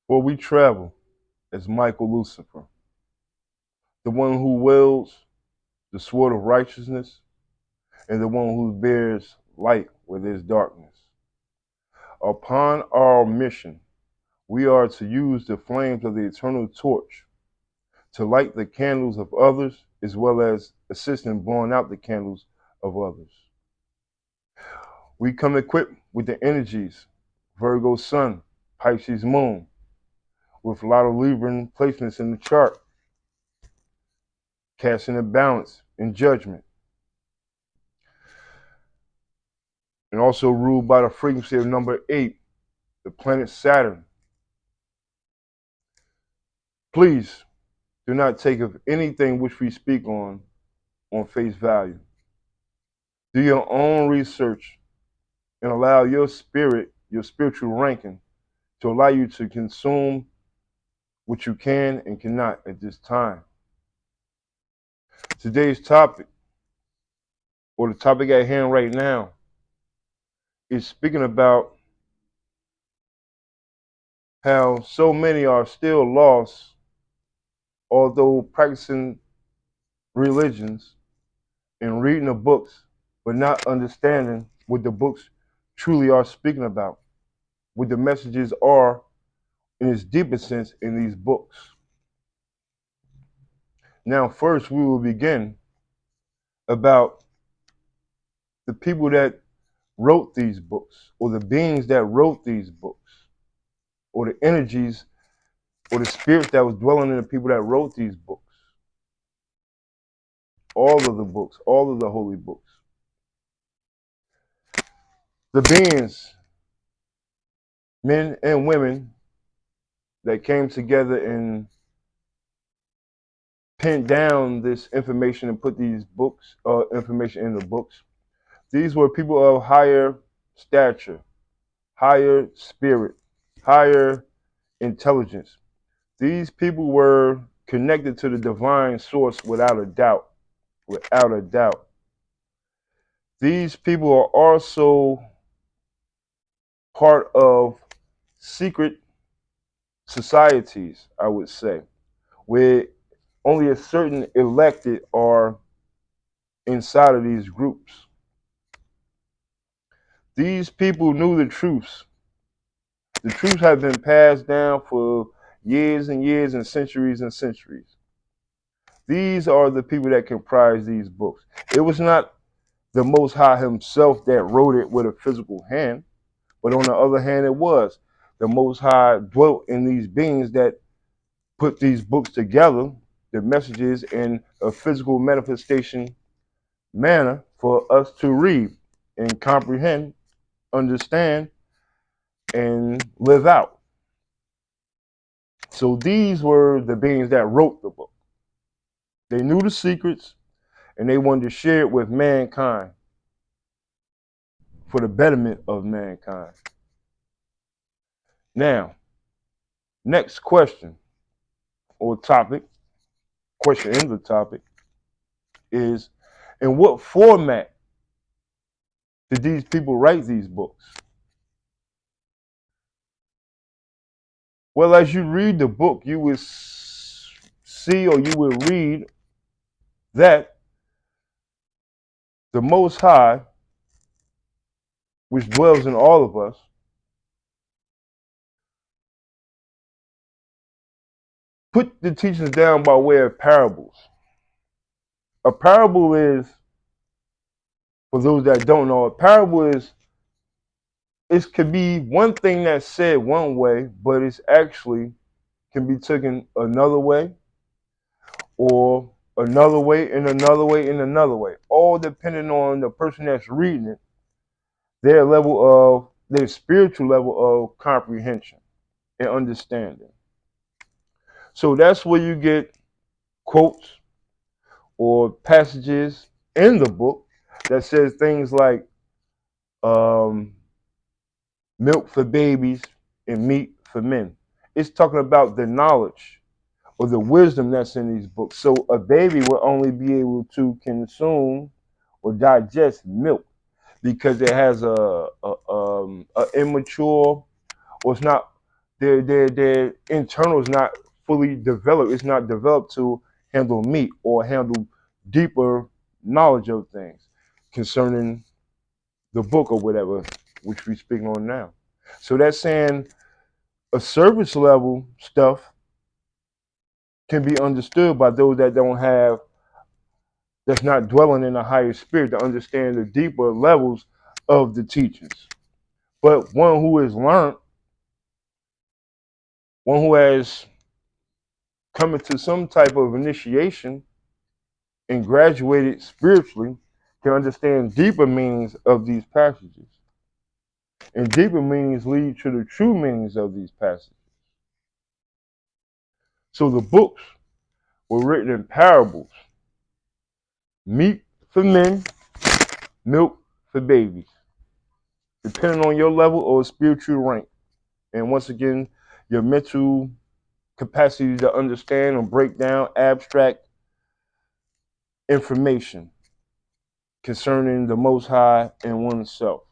For we travel as Michael Lucifer, the one who wields the sword of righteousness and the one who bears light where there's darkness. Upon our mission, we are to use the flames of the eternal torch to light the candles of others as well as assist in blowing out the candles of others. We come equipped with the energies Virgo Sun, Pisces Moon, with a lot of Libran placements in the chart, casting a balance and judgment, and also ruled by the frequency of number 8, the planet Saturn. Please do not take of anything which we speak on face value. Do your own research and allow your spirit, your spiritual ranking, to allow you to consume what you can and cannot at this time. Today's topic, or the topic at hand right now, is speaking about how so many are still lost, although practicing religions and reading the books, but not understanding what the books truly are speaking about, what the messages are in its deepest sense in these books. Now, first, we will begin about the people that wrote these books, or the beings that wrote these books, or the energies or the spirits that was dwelling in the people that wrote these books. All of the books, all of the holy books. The beings, men and women, that came together and pinned down this information and put these books, information in the books. These were people of higher stature, higher spirit, higher intelligence. These people were connected to the divine source without a doubt, without a doubt. These people are also part of secret societies, I would say, where only a certain elected are inside of these groups. These people knew the truths. The truths have been passed down for years and years and centuries and centuries. These are the people that comprise these books. It was not the Most High himself that wrote it with a physical hand, but on the other hand, it was. The Most High dwelt in these beings that put these books together, the messages in a physical manifestation manner for us to read and comprehend, understand, and live out. So these were the beings that wrote the book. They knew the secrets and they wanted to share it with mankind for the betterment of mankind. Now, next question or topic, question in the topic is, in what format did these people write these books? Well, as you read the book, you will see, or you will read, that the Most High, which dwells in all of us, put the teachings down by way of parables. A parable is, for those that don't know, a parable is, it could be one thing that's said one way, but it's actually can be taken another way, or another way, and another way, and another way, all depending on the person that's reading it, their spiritual level of comprehension and understanding. So that's where you get quotes or passages in the book that says things like milk for babies and meat for men. It's talking about the knowledge or the wisdom that's in these books. So a baby will only be able to consume or digest milk because it has a immature, or it's not, their internal is not fully developed. It's not developed to handle meat or handle deeper knowledge of things concerning the book or whatever, which we're speaking on now. So that's saying a surface level stuff can be understood by those that don't have, that's not dwelling in a higher spirit to understand the deeper levels of the teachings. But one who has learned, one who has come into some type of initiation and graduated spiritually, can understand deeper meanings of these passages. And deeper meanings lead to the true meanings of these passages. So the books were written in parables. Meat for men, milk for babies, depending on your level or spiritual rank. And once again, your mental capacity to understand and break down abstract information concerning the Most High and oneself.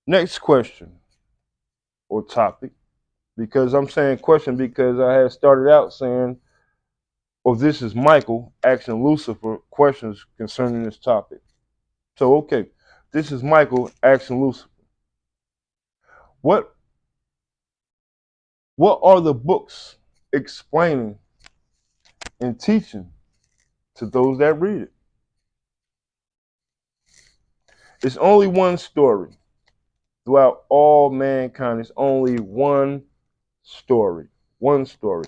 Next question or topic, because I'm saying question because I had started out saying, oh, this is Michael asking Lucifer questions concerning this topic. So, okay, this is Michael asking Lucifer. What are the books explaining and teaching to those that read it? It's only one story. Throughout all mankind, it's only one story. One story.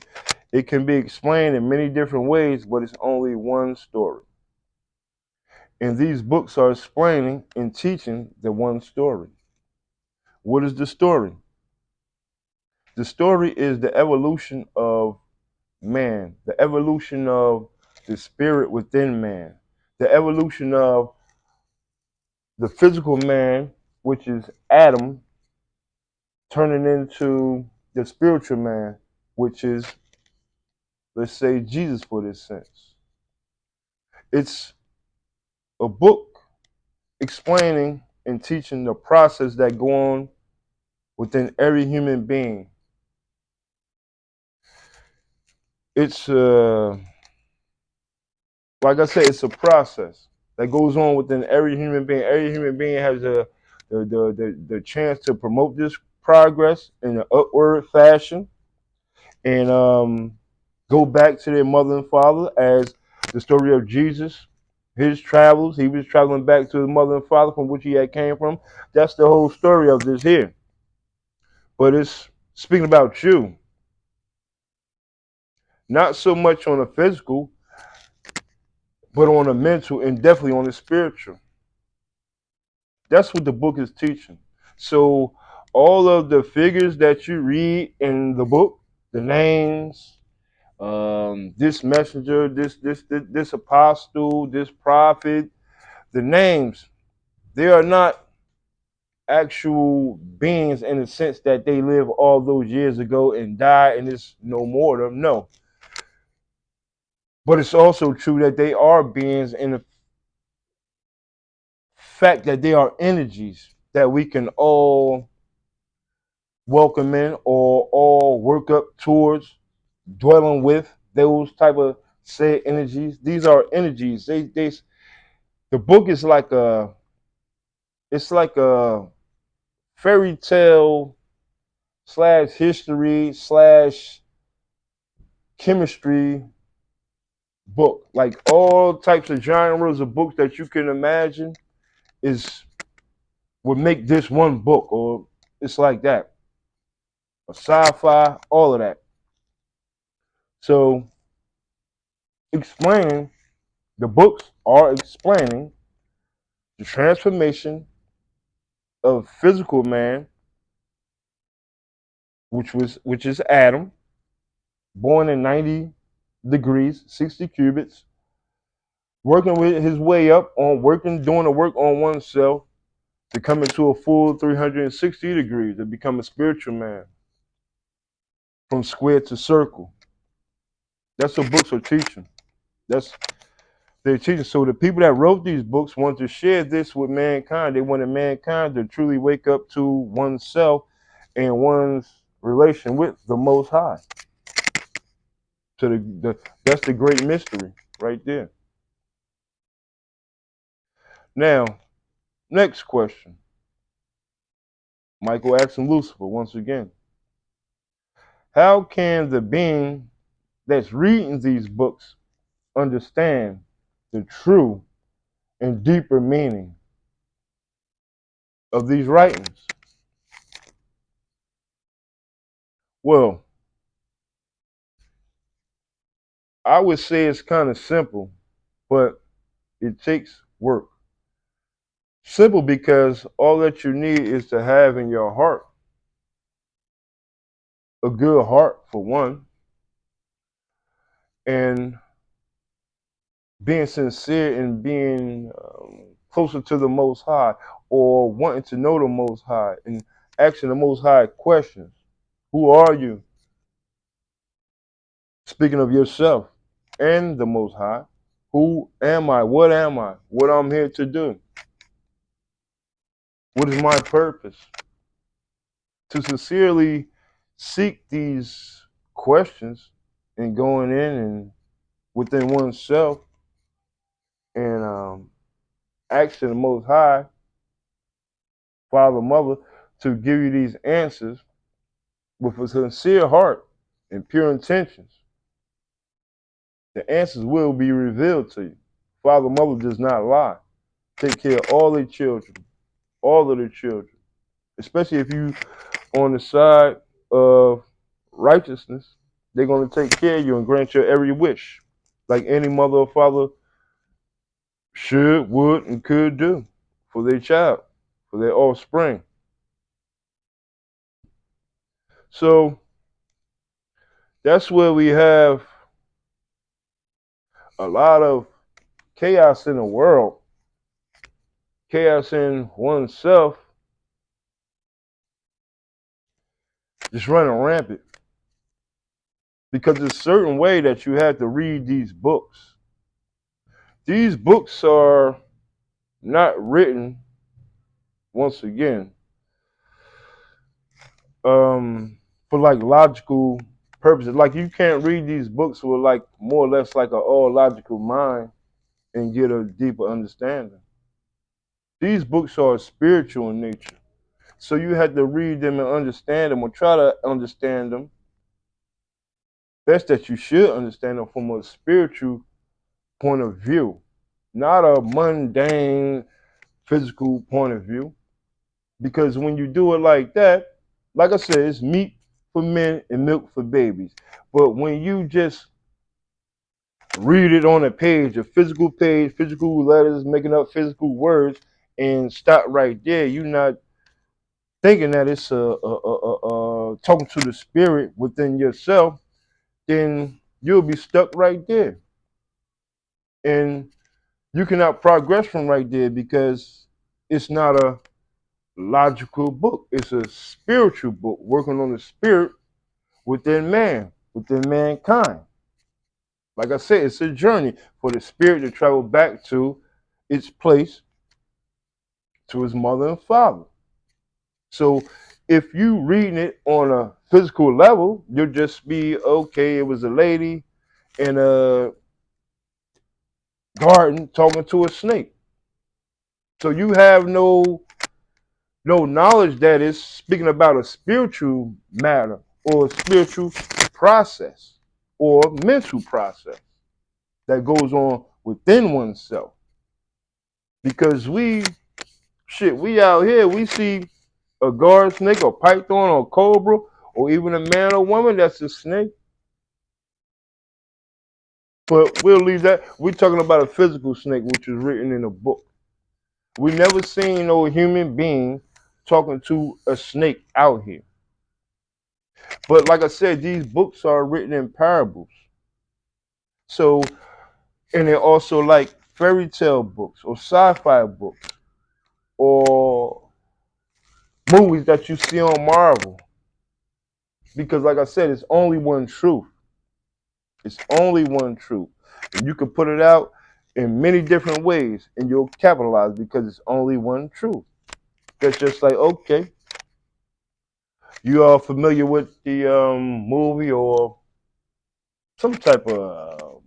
It can be explained in many different ways, but it's only one story. And these books are explaining and teaching the one story. What is the story? The story is the evolution of man, the evolution of the spirit within man, the evolution of the physical man, which is Adam, turning into the spiritual man, which is, let's say, Jesus for this sense. It's a book explaining and teaching the process that go on within every human being. It's like I said, it's a process that goes on within every human being. Every human being has the chance to promote this progress in an upward fashion and go back to their mother and father, as the story of Jesus, his travels. He was traveling back to his mother and father from which he had came from. That's the whole story of this here. But it's speaking about you, not so much on the physical, but on the mental and definitely on the spiritual. That's what the book is teaching. So all of the figures that you read in the book, the names, this messenger, this apostle, this prophet, the names, they are not actual beings in the sense that they live all those years ago and die and it's no more of them. No. But it's also true that they are beings in the fact that they are energies that we can all welcome in or all work up towards dwelling with those type of said energies. These are energies. The book is like a fairy tale slash history slash chemistry book. Like all types of genres of books that you can imagine is would make this one book, or it's like that. A sci-fi, all of that. So explaining, the books are explaining the transformation of physical man, which is Adam, born in 90 degrees, 60 cubits, working with his way up on doing the work on oneself to come into a full 360 degrees to become a spiritual man from square to circle. That's what books are teaching. That's They're teaching. So the people that wrote these books want to share this with mankind. They wanted mankind to truly wake up to oneself and one's relation with the Most High. So that's the great mystery right there. Now, next question. Michael asking Lucifer once again. How can the being that's reading these books understand the true and deeper meaning of these writings? Well, I would say it's kind of simple, but it takes work. Simple because all that you need is to have in your heart a good heart, for one, and being sincere and being closer to the Most High, or wanting to know the Most High and asking the Most High questions. Who are you? Speaking of yourself and the Most High, who am I? What am I? What I'm here to do? What is my purpose? To sincerely seek these questions and going in and within oneself and asking the Most High, Father, Mother, to give you these answers with a sincere heart and pure intentions. The answers will be revealed to you. Father, Mother does not lie. Take care of all their children, all of their children, especially if you on the side of righteousness. They're going to take care of you and grant you every wish, like any mother or father should, would, and could do for their child, for their offspring. So that's where we have a lot of chaos in the world, chaos in oneself, just running rampant. Because there's a certain way that you have to read these books. These books are not written, once again, for like logical purposes. Like you can't read these books with like more or less like an all logical mind and get a deeper understanding. These books are spiritual in nature. So you have to read them and understand them or try to understand them. Best that you should understand them from a spiritual point of view, not a mundane physical point of view. Because when you do it like that, like I said, it's meat for men and milk for babies. But when you just read it on a page, a physical page, physical letters, making up physical words, and stop right there, you're not thinking that it's talking to the spirit within yourself, then you'll be stuck right there. And you cannot progress from right there because it's not a logical book. It's a spiritual book working on the spirit within man, within mankind. Like I said, it's a journey for the spirit to travel back to its place, to his mother and father. So if you reading it on a physical level, you'll just be, okay, it was a lady in a garden talking to a snake. So you have no knowledge that is speaking about a spiritual matter or a spiritual process or mental process that goes on within oneself. Because we out here, we see a guard snake or python or cobra or even a man or woman that's a snake. But we'll leave that. We're talking about a physical snake, which is written in a book. We never seen no human being talking to a snake out here. But like I said, these books are written in parables. So, and they're also like fairy tale books or sci-fi books or movies that you see on Marvel. Because like I said, it's only one truth. It's only one truth. And you can put it out in many different ways, and you'll capitalize because it's only one truth. That's just like, okay, you are familiar with the movie or some type of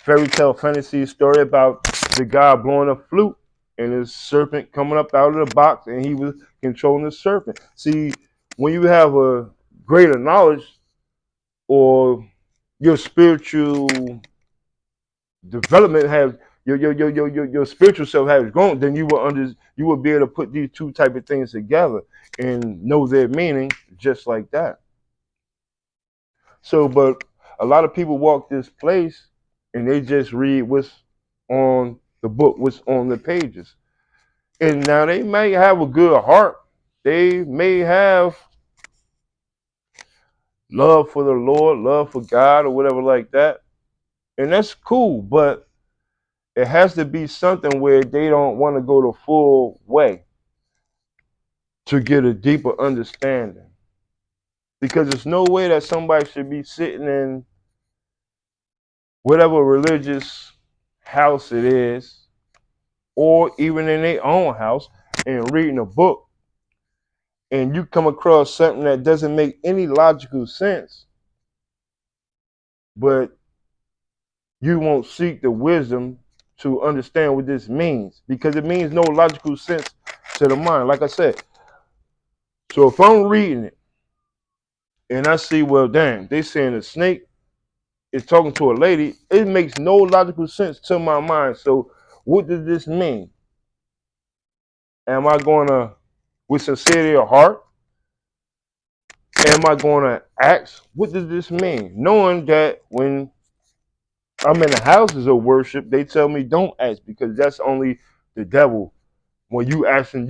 fairy tale fantasy story about the guy blowing a flute and his serpent coming up out of the box and he was controlling the serpent. See, when you have a greater knowledge or your spiritual development has your spiritual self has grown, then you will be able to put these two type of things together and know their meaning just like that. So, but a lot of people walk this place and they just read what's on the book, what's on the pages. And now they may have a good heart. They may have love for the Lord, love for God, or whatever like that. And that's cool, but it has to be something where they don't want to go the full way to get a deeper understanding. Because there's no way that somebody should be sitting in whatever religious house it is, or even in their own house, and reading a book, and you come across something that doesn't make any logical sense, but you won't seek the wisdom to understand what this means, because it means no logical sense to the mind. Like I said, so if I'm reading it and I see, well, damn, they saying a snake is talking to a lady, it makes no logical sense to my mind. So what does this mean? Am I going to, with sincerity of heart, am I going to ask, what does this mean? Knowing that when I'm in the houses of worship, they tell me don't ask because that's only the devil. When you asking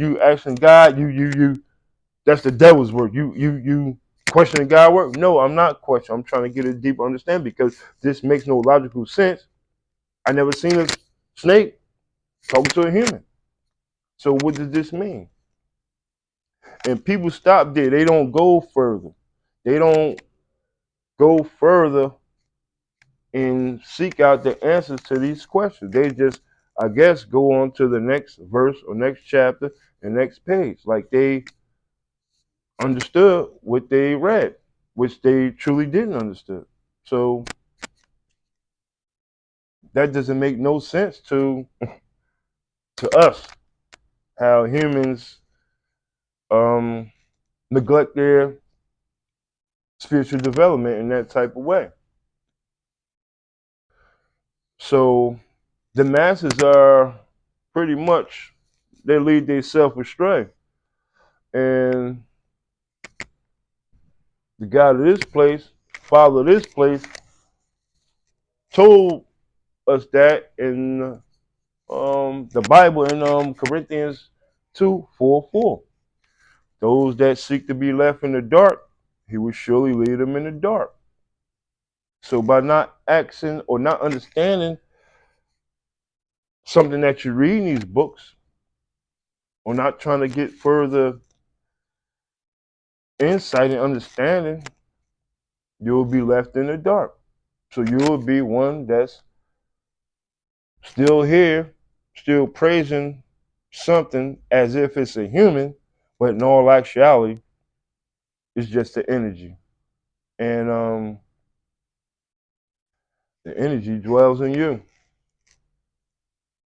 God, you that's the devil's work. You questioning God work? No, I'm not questioning. I'm trying to get a deeper understanding because this makes no logical sense. I never seen a snake talking to a human. So what does this mean? And people stop there. They don't go further. They don't go further and seek out the answers to these questions. They just, I guess, go on to the next verse or next chapter and next page. Like they understood what they read, which they truly didn't understand. So that doesn't make no sense to us how humans um, neglect their spiritual development in that type of way. So the masses are pretty much they lead themselves astray, and the God of this place, Father of this place, told us that in the Bible in Corinthians 2:4. Those that seek to be left in the dark, he will surely lead them in the dark. So by not asking or not understanding something that you read in these books, or not trying to get further insight and understanding, you'll be left in the dark. So you will be one that's still here, still praising something as if it's a human, but in all actuality, it's just the energy. And the energy dwells in you.